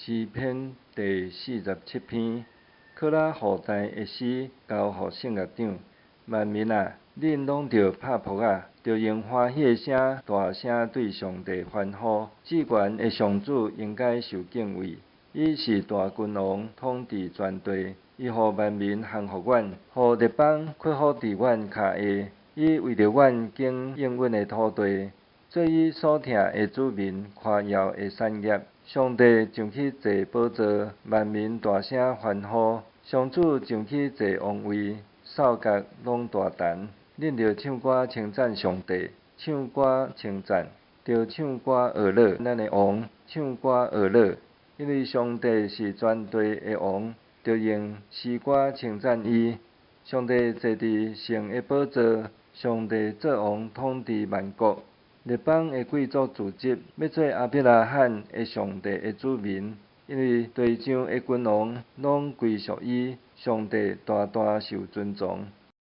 诗篇第47篇，考拉后代的诗交予圣乐长。万民啊，恁拢着拍扑啊，着用欢喜的声大声对上帝欢呼。至悬的上主应该受敬畏，伊是大君王，统治全地。伊予万民降服阮，予列邦屈服伫阮脚下。伊为着阮经应允的土地，做伊所疼的子民夸耀的产业。上帝上去坐宝座，万民大声欢呼。上主上去坐王位，扫角拢大谈。恁着唱歌称赞上帝，唱歌称赞，着唱歌学乐咱的王，唱歌学乐，因为上帝是全地的王，着用诗歌称赞伊。上帝坐伫圣的宝座，上帝做王统治万国。列邦的贵族自集，要做亚伯拉罕的上帝的子民，因为地上的君王拢归属伊，上帝大大受尊重。